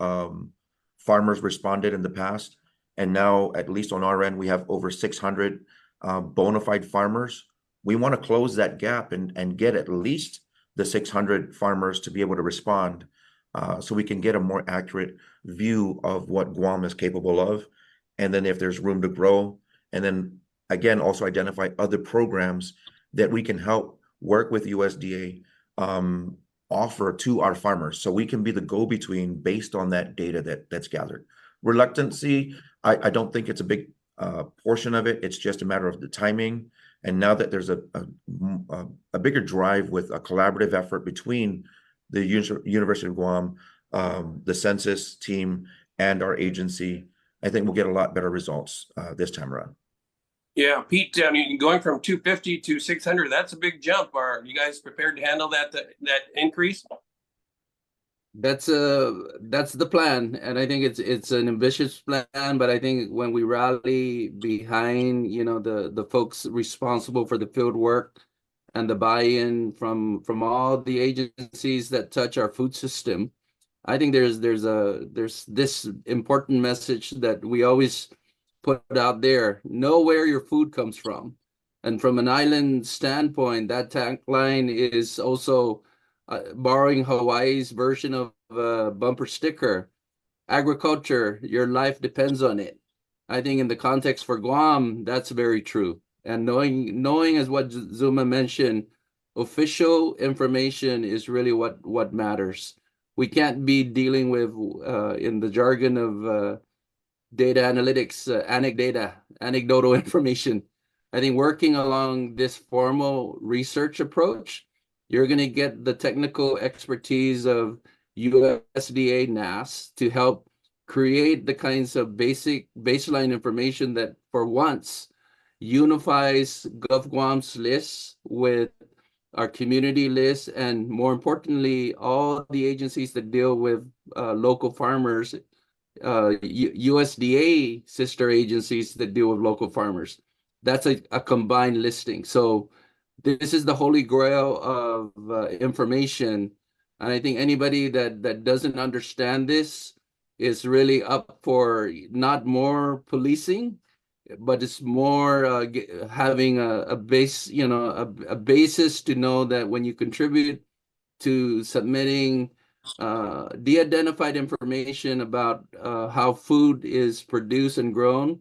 farmers responded in the past, and now, at least on our end, we have over 600 bona fide farmers. We want to close that gap and get at least the 600 farmers to be able to respond, so we can get a more accurate view of what Guam is capable of, and then if there's room to grow, and then again also identify other programs that we can help work with USDA offer to our farmers, so we can be the go-between based on that data that's gathered. Reluctancy, I don't think it's a big portion of it. It's just a matter of the timing. And now that there's a bigger drive with a collaborative effort between the University of Guam, the census team, and our agency, I think we'll get a lot better results this time around. Yeah, Pete, I mean, going from 250 to 600, that's a big jump. Are you guys prepared to handle that increase? That's the plan, and I think it's an ambitious plan. But I think when we rally behind, the folks responsible for the field work and the buy-in from all the agencies that touch our food system, I think there's this important message that we always put out there: know where your food comes from. And from an island standpoint, that tagline is also borrowing Hawaii's version of a bumper sticker: agriculture, your life depends on it. I think in the context for Guam, that's very true. And knowing as what Zuma mentioned, official information is really what matters. We can't be dealing with, in the jargon of data analytics, anecdotal information. I think working along this formal research approach You're going to get the technical expertise of USDA NAS to help create the kinds of basic baseline information that for once unifies GovGuam's lists with our community lists, and more importantly, all the agencies that deal with local farmers, USDA sister agencies that deal with local farmers. That's a combined listing. So this is the holy grail of information. And I think anybody that doesn't understand this is really up for not more policing, but it's more having a base, a basis to know that when you contribute to submitting de-identified information about how food is produced and grown,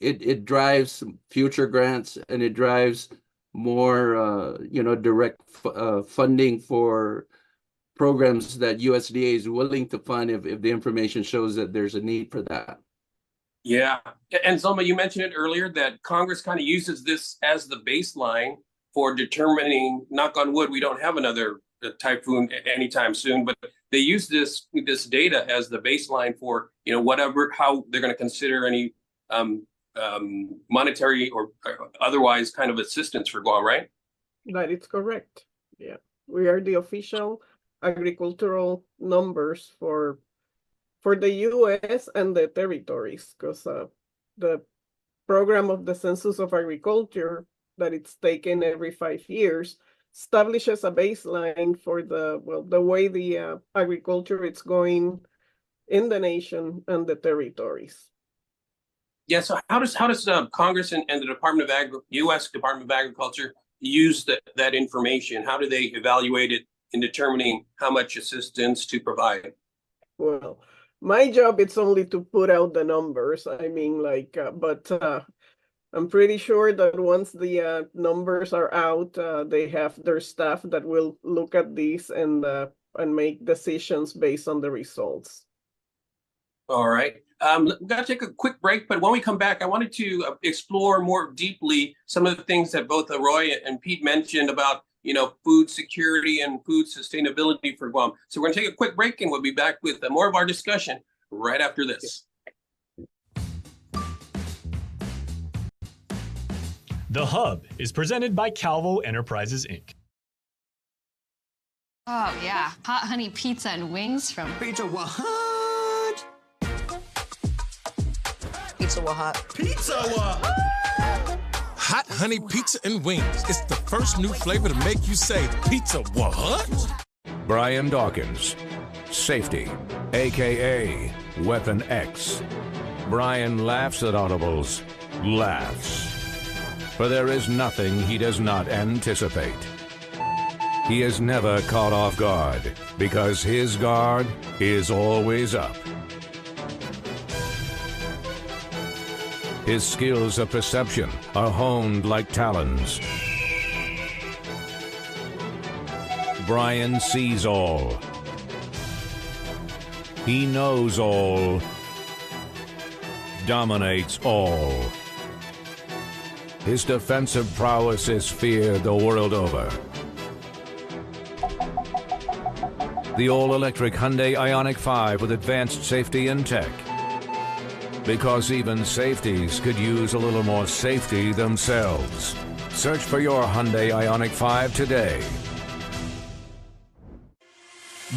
it drives future grants, and it drives more direct funding for programs that USDA is willing to fund if the information shows that there's a need for that. Yeah. And Zelma, you mentioned it earlier that Congress kind of uses this as the baseline for determining, knock on wood, we don't have another typhoon anytime soon, but they use this data as the baseline for, how they're going to consider any monetary or otherwise kind of assistance for Guam, right? That is correct. Yeah. We are the official agricultural numbers for the U.S. and the territories, because the program of the Census of Agriculture that it's taken every 5 years establishes a baseline for the way the agriculture is going in the nation and the territories. Yeah. So how does Congress and the U.S. Department of Agriculture use that information? How do they evaluate it in determining how much assistance to provide? Well, my job is only to put out the numbers. I mean, but I'm pretty sure that once the numbers are out, they have their staff that will look at these and make decisions based on the results. All right. We've got to take a quick break, but when we come back, I wanted to explore more deeply some of the things that both Roy and Pete mentioned about food security and food sustainability for Guam. So we're going to take a quick break, and we'll be back with more of our discussion right after this. The Hub is presented by Calvo Enterprises, Inc. Oh, yeah. Hot honey pizza and wings from Pizza What? Pizza What? Pizza What? Hot honey pizza and wings. It's the first new flavor to make you say, pizza what? Brian Dawkins, safety, AKA Weapon X. Brian laughs at audibles, laughs. For there is nothing he does not anticipate. He is never caught off guard because his guard is always up. His skills of perception are honed like talons. Brian sees all. He knows all. Dominates all. His defensive prowess is feared the world over. The all-electric Hyundai Ioniq 5 with advanced safety and tech. Because even safeties could use a little more safety themselves. Search for your Hyundai Ioniq 5 today.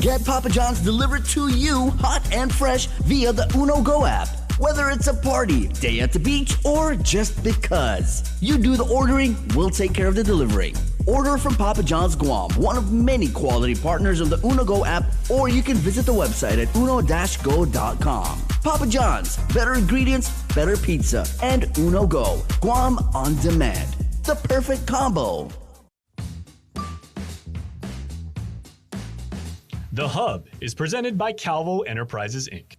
Get Papa John's delivered to you hot and fresh via the Uno Go app. Whether it's a party, day at the beach, or just because. You do the ordering, we'll take care of the delivery. Order from Papa John's Guam, one of many quality partners of the Uno Go app, or you can visit the website at uno-go.com. Papa John's, better ingredients, better pizza, and Uno Go, Guam on demand. The perfect combo. The Hub is presented by Calvo Enterprises, Inc.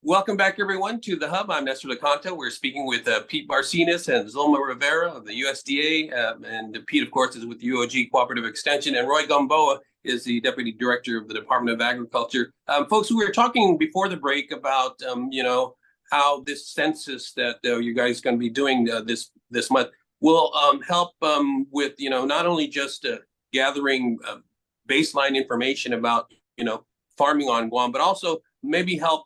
Welcome back, everyone, to The Hub. I'm Nestor Lecanto. We're speaking with Pete Barcinas and Zulma Rivera of the USDA. And Pete, of course, is with UOG Cooperative Extension. And Roy Gamboa is the Deputy Director of the Department of Agriculture. Folks, we were talking before the break about, how this census that you guys are going to be doing this month will help with, not only just gathering baseline information about farming on Guam, but also maybe help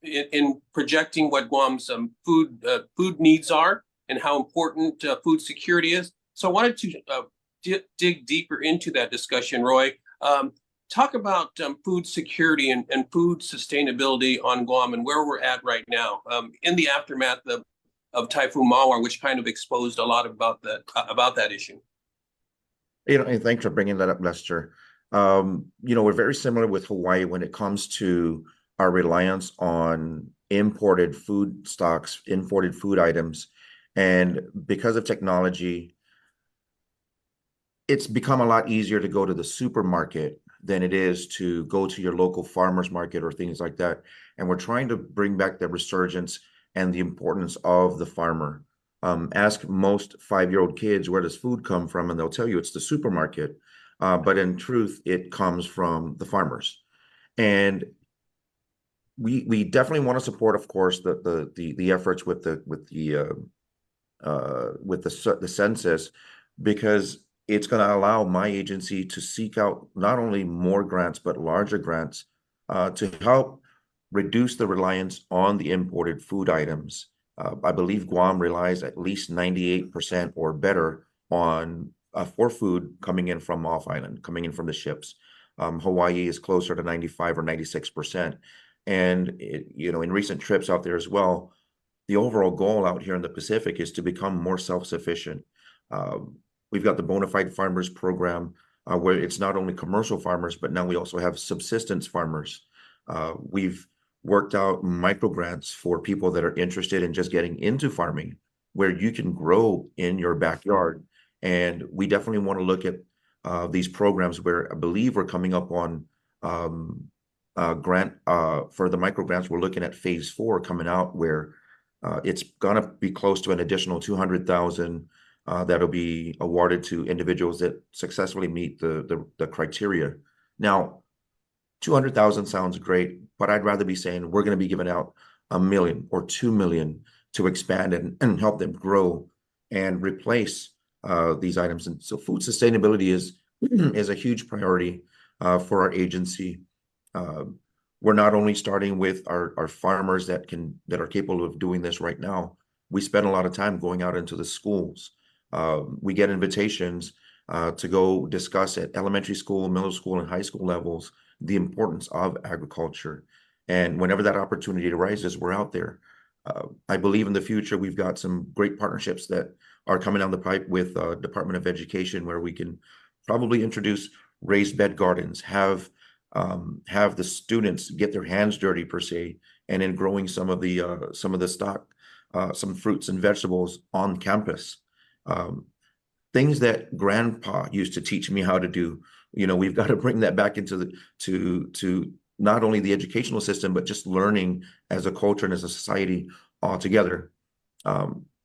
in projecting what Guam's food needs are and how important food security is. So I wanted to dig deeper into that discussion, Roy. Talk about food security and food sustainability on Guam and where we're at right now in the aftermath of Typhoon Mawar, which kind of exposed a lot about that issue. And thanks for bringing that up, Lester. We're very similar with Hawaii when it comes to our reliance on imported food stocks, imported food items. And because of technology, it's become a lot easier to go to the supermarket than it is to go to your local farmer's market or things like that. And we're trying to bring back the resurgence and the importance of the farmer. Ask most 5-year-old kids, where does food come from? And they'll tell you it's the supermarket. But in truth, it comes from the farmers. And we definitely want to support, of course, the efforts with the census, because it's going to allow my agency to seek out not only more grants, but larger grants to help reduce the reliance on the imported food items. I believe Guam relies at least 98% or better on for food coming in from off island, coming in from the ships. Hawaii is closer to 95 or 96%. And in recent trips out there as well, the overall goal out here in the Pacific is to become more self-sufficient. We've got the Bonafide Farmers Program, where it's not only commercial farmers, but now we also have subsistence farmers. We've worked out micro grants for people that are interested in just getting into farming, where you can grow in your backyard. And we definitely want to look at these programs where I believe we're coming up on grant for the micro grants. We're looking at phase 4 coming out, where it's going to be close to an additional 200,000 that'll be awarded to individuals that successfully meet the criteria. Now, 200,000 sounds great, but I'd rather be saying we're going to be giving out $1 million or $2 million to expand and help them grow and replace these items. And so food sustainability is a huge priority for our agency. We're not only starting with our farmers that are capable of doing this right now. We spend a lot of time going out into the schools. We get invitations to go discuss at elementary school, middle school, and high school levels the importance of agriculture. And whenever that opportunity arises, we're out there. I believe in the future, we've got some great partnerships that are coming down the pipe with Department of Education, where we can probably introduce raised bed gardens, have the students get their hands dirty per se, and in growing some of the stock, some fruits and vegetables on campus. Things that grandpa used to teach me how to do. We've got to bring that back into to not only the educational system, but just learning as a culture and as a society altogether.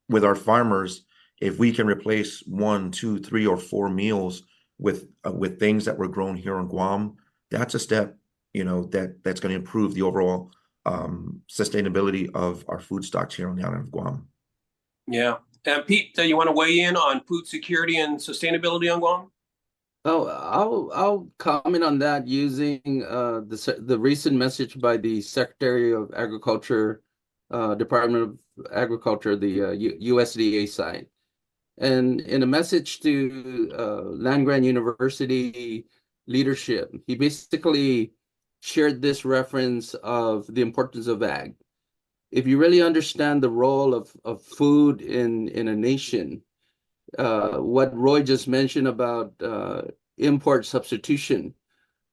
With our farmers, if we can replace 1, 2, 3, or 4 meals with things that were grown here on Guam, that's a step, that's going to improve the overall sustainability of our food stocks here on the island of Guam. Yeah. And Pete, you want to weigh in on food security and sustainability on Guam? Oh, I'll comment on that using the recent message by the Secretary of Agriculture, Department of Agriculture, the USDA side. And in a message to land-grant university leadership, he basically shared this reference of the importance of ag. If you really understand the role of food in a nation, what Roy just mentioned about import substitution,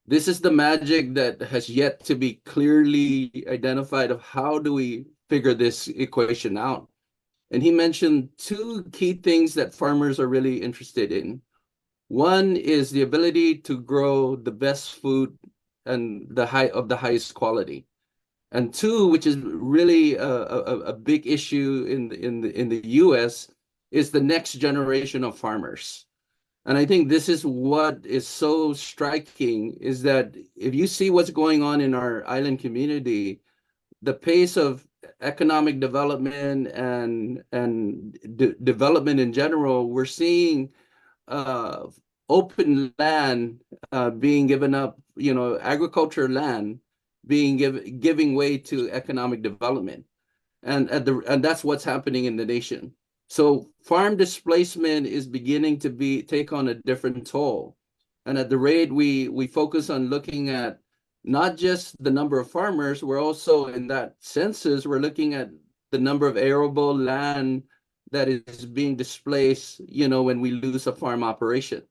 this is the magic that has yet to be clearly identified of how do we figure this equation out. And he mentioned 2 key things that farmers are really interested in. One is the ability to grow the best food and the highest quality. And 2, which is really a big issue in the U.S., is the next generation of farmers. And I think this is what is so striking, is that if you see what's going on in our island community, the pace of economic development and development in general, we're seeing open land being given up, agriculture land being giving way to economic development. And that's what's happening in the nation. So farm displacement is beginning to take on a different toll. And at the rate we focus on looking at not just the number of farmers, we're also in that census, we're looking at the number of arable land that is being displaced, when we lose a farm operation.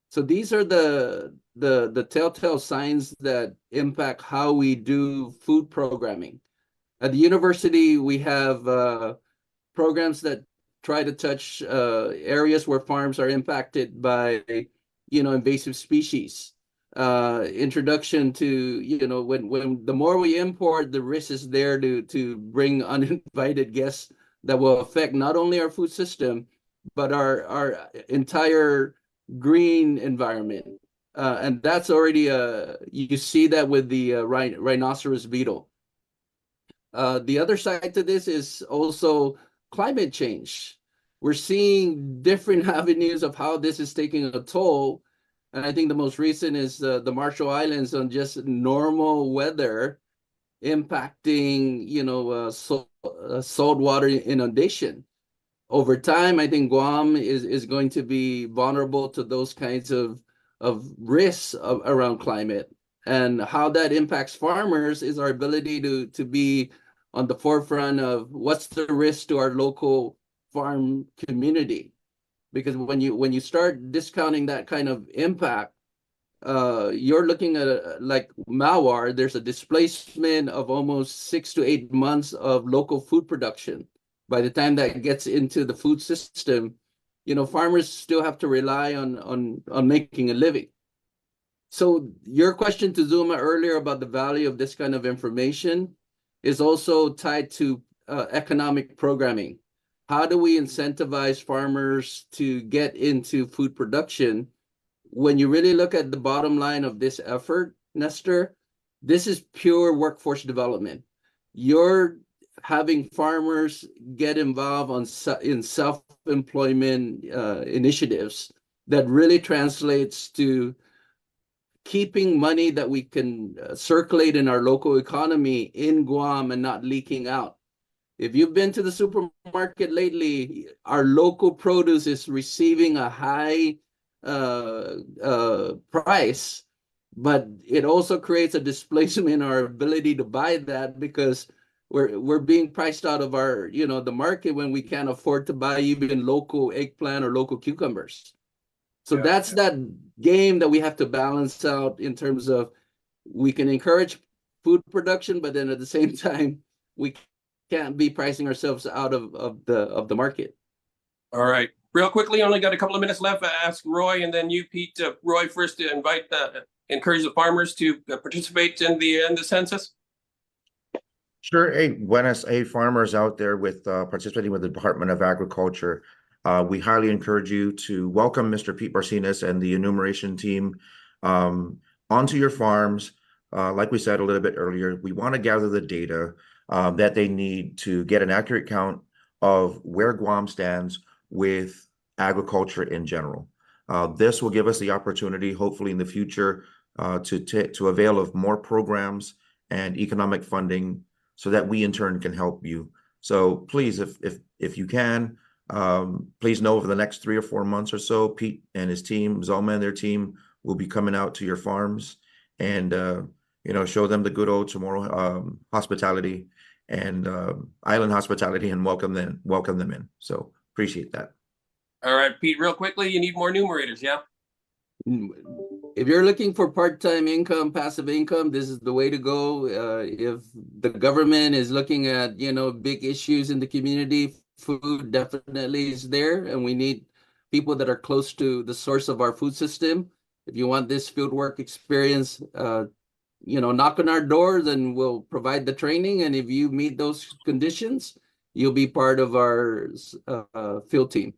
So these are the telltale signs that impact how we do food programming. At the university, we have programs that try to touch areas where farms are impacted by, invasive species. Introduction to, when the more we import, the risk is there to bring uninvited guests that will affect not only our food system, but our entire green environment. And that's already, you see that with the rhinoceros beetle. The other side to this is also climate change. We're seeing different avenues of how this is taking a toll. And I think the most recent is the Marshall Islands on just normal weather impacting, saltwater inundation. Over time, I think Guam is going to be vulnerable to those kinds of risks around climate. And how that impacts farmers is our ability to be on the forefront of what's the risk to our local farm community. Because when you start discounting that kind of impact, you're looking at like Mawar, there's a displacement of almost 6 to 8 months of local food production. By the time that gets into the food system, farmers still have to rely on making a living. So your question to Zuma earlier about the value of this kind of information is also tied to economic programming. How do we incentivize farmers to get into food production? When you really look at the bottom line of this effort, Nestor, this is pure workforce development. You're having farmers get involved in self-employment initiatives that really translates to keeping money that we can circulate in our local economy in Guam and not leaking out. If you've been to the supermarket lately, our local produce is receiving a high price, but it also creates a displacement in our ability to buy that because we're being priced out of our, the market when we can't afford to buy even local eggplant or local cucumbers. So that's that game that we have to balance out in terms of we can encourage food production, but then at the same time, we can't be pricing ourselves out of the market. All right. Real quickly, only got a couple of minutes left. Ask Roy and then you, Pete. Roy, first to encourage the farmers to participate in the census. Sure. Hey, buenas, hey, farmers out there with participating with the Department of Agriculture. We highly encourage you to welcome Mr. Pete Barcinas and the enumeration team onto your farms. Like we said a little bit earlier, we want to gather the data that they need to get an accurate count of where Guam stands with agriculture in general. This will give us the opportunity, hopefully in the future, to avail of more programs and economic funding so that we in turn can help you. So please, if you can, please know over the next 3 or 4 months or so, Pete and his team, Zalma and their team, will be coming out to your farms and show them the good old tomorrow hospitality and island hospitality and welcome them in. So appreciate that. All right, Pete, real quickly, you need more numerators, yeah? If you're looking for part-time income, passive income, this is the way to go. If the government is looking at, big issues in the community, food definitely is there, and we need people that are close to the source of our food system. If you want this fieldwork experience, knock on our doors and we'll provide the training. And if you meet those conditions, you'll be part of our field team.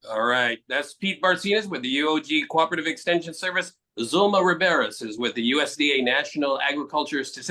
All right. That's Pete Barcinas with the UOG Cooperative Extension Service. Zulma Riveras is with the USDA National Agriculture Statistics.